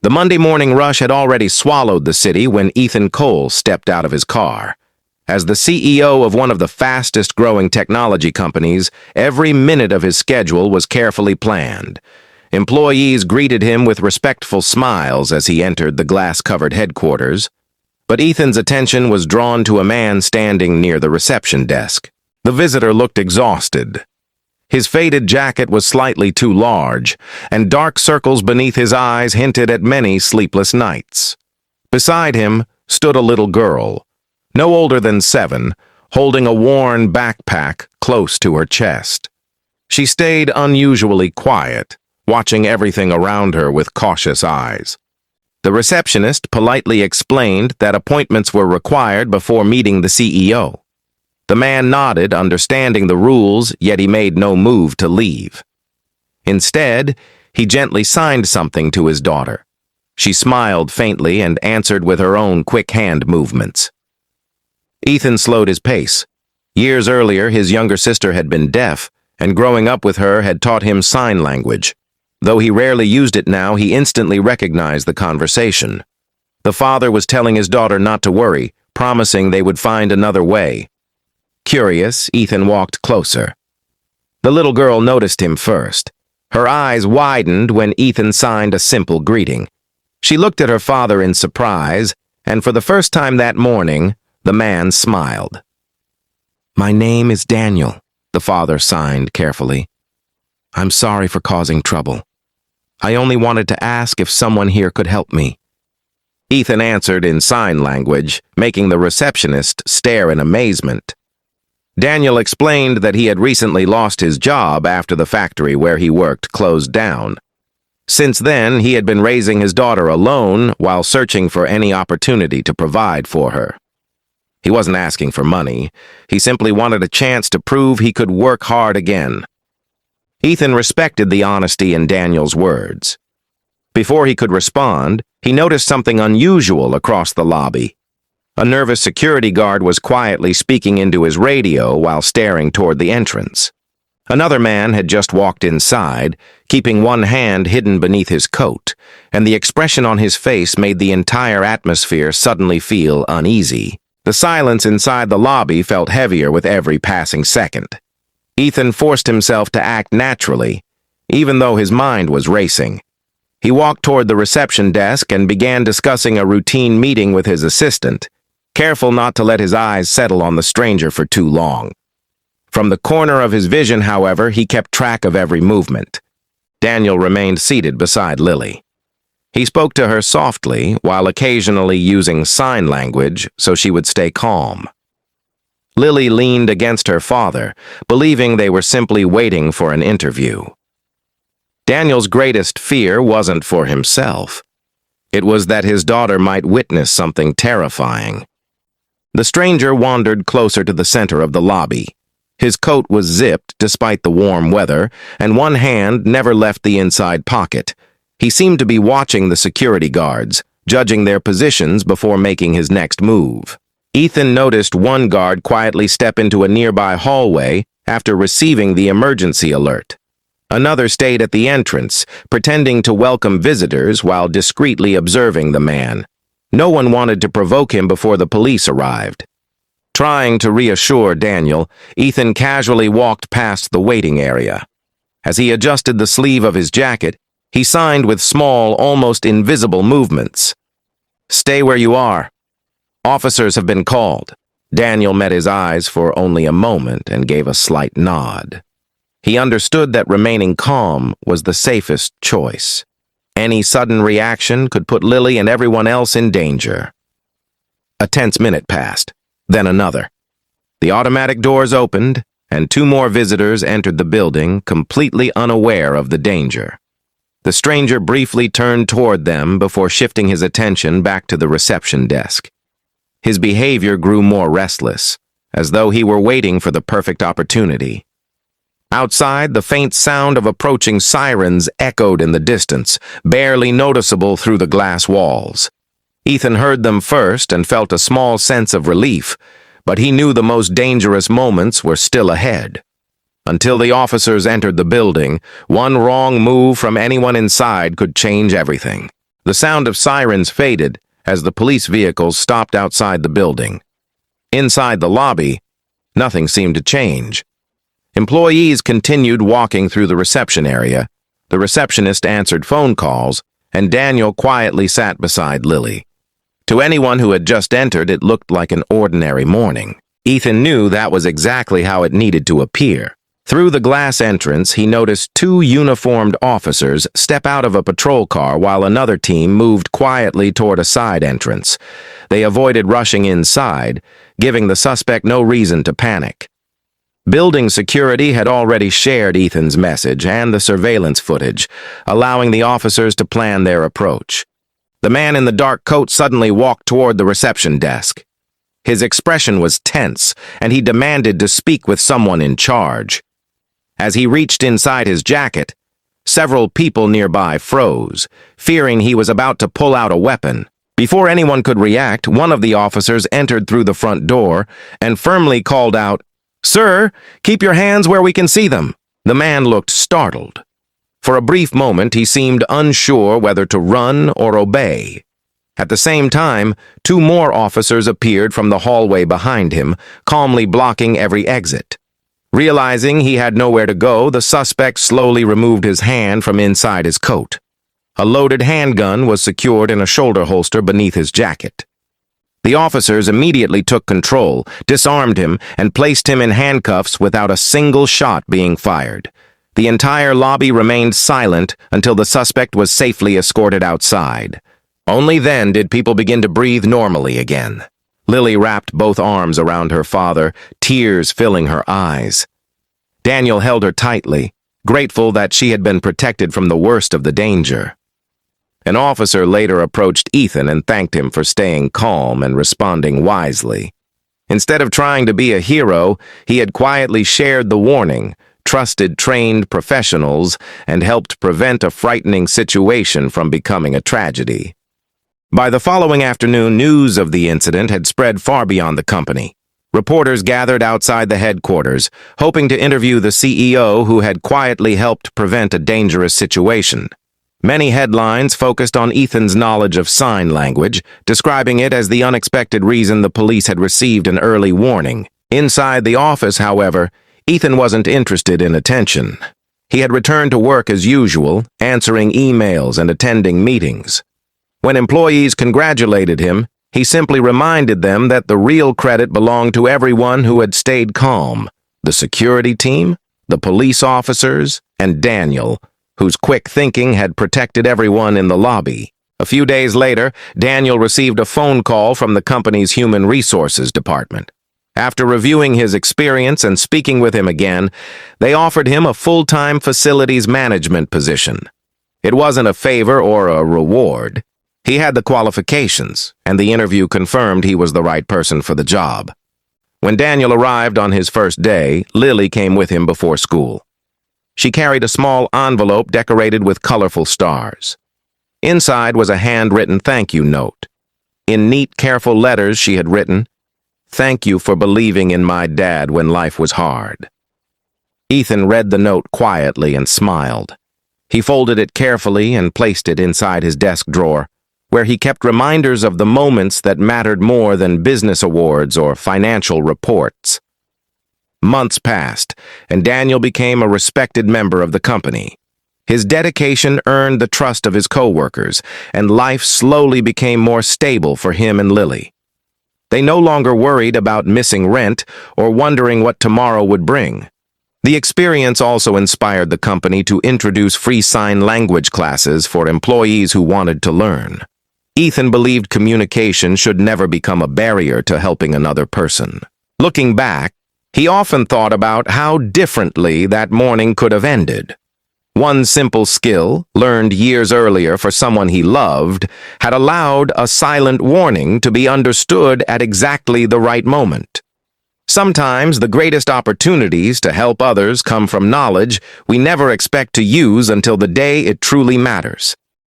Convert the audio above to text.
The Monday morning rush had already swallowed the city when Ethan Cole stepped out of his car. As the CEO of one of the fastest-growing technology companies, every minute of his schedule was carefully planned. Employees greeted him with respectful smiles as he entered the glass-covered headquarters, but Ethan's attention was drawn to a man standing near the reception desk. The visitor looked exhausted. His faded jacket was slightly too large, and dark circles beneath his eyes hinted at many sleepless nights. Beside him stood a little girl, no older than 7, holding a worn backpack close to her chest. She stayed unusually quiet, watching everything around her with cautious eyes. The receptionist politely explained that appointments were required before meeting the CEO. The man nodded, understanding the rules, yet he made no move to leave. Instead, he gently signed something to his daughter. She smiled faintly and answered with her own quick hand movements. Ethan slowed his pace. Years earlier, his younger sister had been deaf, and growing up with her had taught him sign language. Though he rarely used it now, he instantly recognized the conversation. The father was telling his daughter not to worry, promising they would find another way. Curious, Ethan walked closer. The little girl noticed him first. Her eyes widened when Ethan signed a simple greeting. She looked at her father in surprise, and for the first time that morning, the man smiled. "My name is Daniel," the father signed carefully. "I'm sorry for causing trouble. I only wanted to ask if someone here could help me." Ethan answered in sign language, making the receptionist stare in amazement. Daniel explained that he had recently lost his job after the factory where he worked closed down. Since then, he had been raising his daughter alone while searching for any opportunity to provide for her. He wasn't asking for money. He simply wanted a chance to prove he could work hard again. Ethan respected the honesty in Daniel's words. Before he could respond, he noticed something unusual across the lobby. A nervous security guard was quietly speaking into his radio while staring toward the entrance. Another man had just walked inside, keeping one hand hidden beneath his coat, and the expression on his face made the entire atmosphere suddenly feel uneasy. The silence inside the lobby felt heavier with every passing second. Ethan forced himself to act naturally, even though his mind was racing. He walked toward the reception desk and began discussing a routine meeting with his assistant, careful not to let his eyes settle on the stranger for too long. From the corner of his vision, however, he kept track of every movement. Daniel remained seated beside Lily. He spoke to her softly, while occasionally using sign language so she would stay calm. Lily leaned against her father, believing they were simply waiting for an interview. Daniel's greatest fear wasn't for himself. It was that his daughter might witness something terrifying. The stranger wandered closer to the center of the lobby. His coat was zipped despite the warm weather, and one hand never left the inside pocket. He seemed to be watching the security guards, judging their positions before making his next move. Ethan noticed one guard quietly step into a nearby hallway after receiving the emergency alert. Another stayed at the entrance, pretending to welcome visitors while discreetly observing the man. No one wanted to provoke him before the police arrived. Trying to reassure Daniel, Ethan casually walked past the waiting area. As he adjusted the sleeve of his jacket, he signed with small, almost invisible movements. "Stay where you are. Officers have been called." Daniel met his eyes for only a moment and gave a slight nod. He understood that remaining calm was the safest choice. Any sudden reaction could put Lily and everyone else in danger. A tense minute passed, then another. The automatic doors opened, and 2 more visitors entered the building, completely unaware of the danger. The stranger briefly turned toward them before shifting his attention back to the reception desk. His behavior grew more restless, as though he were waiting for the perfect opportunity. Outside, the faint sound of approaching sirens echoed in the distance, barely noticeable through the glass walls. Ethan heard them first and felt a small sense of relief, but he knew the most dangerous moments were still ahead. Until the officers entered the building, one wrong move from anyone inside could change everything. The sound of sirens faded as the police vehicles stopped outside the building. Inside the lobby, nothing seemed to change. Employees continued walking through the reception area. The receptionist answered phone calls, and Daniel quietly sat beside Lily. To anyone who had just entered, it looked like an ordinary morning. Ethan knew that was exactly how it needed to appear. Through the glass entrance, he noticed two uniformed officers step out of a patrol car while another team moved quietly toward a side entrance. They avoided rushing inside, giving the suspect no reason to panic. Building security had already shared Ethan's message and the surveillance footage, allowing the officers to plan their approach. The man in the dark coat suddenly walked toward the reception desk. His expression was tense, and he demanded to speak with someone in charge. As he reached inside his jacket, several people nearby froze, fearing he was about to pull out a weapon. Before anyone could react, one of the officers entered through the front door and firmly called out, "Sir, keep your hands where we can see them." The man looked startled. For a brief moment, he seemed unsure whether to run or obey. At the same time, two more officers appeared from the hallway behind him, calmly blocking every exit. Realizing he had nowhere to go, the suspect slowly removed his hand from inside his coat. A loaded handgun was secured in a shoulder holster beneath his jacket. The officers immediately took control, disarmed him, and placed him in handcuffs without a single shot being fired. The entire lobby remained silent until the suspect was safely escorted outside. Only then did people begin to breathe normally again. Lily wrapped both arms around her father, tears filling her eyes. Daniel held her tightly, grateful that she had been protected from the worst of the danger. An officer later approached Ethan and thanked him for staying calm and responding wisely. Instead of trying to be a hero, he had quietly shared the warning, trusted trained professionals, and helped prevent a frightening situation from becoming a tragedy. By the following afternoon, news of the incident had spread far beyond the company. Reporters gathered outside the headquarters, hoping to interview the CEO who had quietly helped prevent a dangerous situation. Many headlines focused on Ethan's knowledge of sign language, describing it as the unexpected reason the police had received an early warning. Inside the office, however, Ethan wasn't interested in attention. He had returned to work as usual, answering emails and attending meetings. When employees congratulated him, he simply reminded them that the real credit belonged to everyone who had stayed calm: the security team, the police officers, and Daniel, whose quick thinking had protected everyone in the lobby. A few days later, Daniel received a phone call from the company's human resources department. After reviewing his experience and speaking with him again, they offered him a full-time facilities management position. It wasn't a favor or a reward. He had the qualifications, and the interview confirmed he was the right person for the job. When Daniel arrived on his first day, Lily came with him before school. She carried a small envelope decorated with colorful stars. Inside was a handwritten thank you note. In neat, careful letters she had written, "Thank you for believing in my dad when life was hard." Ethan read the note quietly and smiled. He folded it carefully and placed it inside his desk drawer, where he kept reminders of the moments that mattered more than business awards or financial reports. Months passed, and Daniel became a respected member of the company. His dedication earned the trust of his coworkers, and life slowly became more stable for him and Lily. They no longer worried about missing rent or wondering what tomorrow would bring. The experience also inspired the company to introduce free sign language classes for employees who wanted to learn. Ethan believed communication should never become a barrier to helping another person. Looking back, he often thought about how differently that morning could have ended. One simple skill, learned years earlier for someone he loved, had allowed a silent warning to be understood at exactly the right moment. Sometimes the greatest opportunities to help others come from knowledge we never expect to use until the day it truly matters.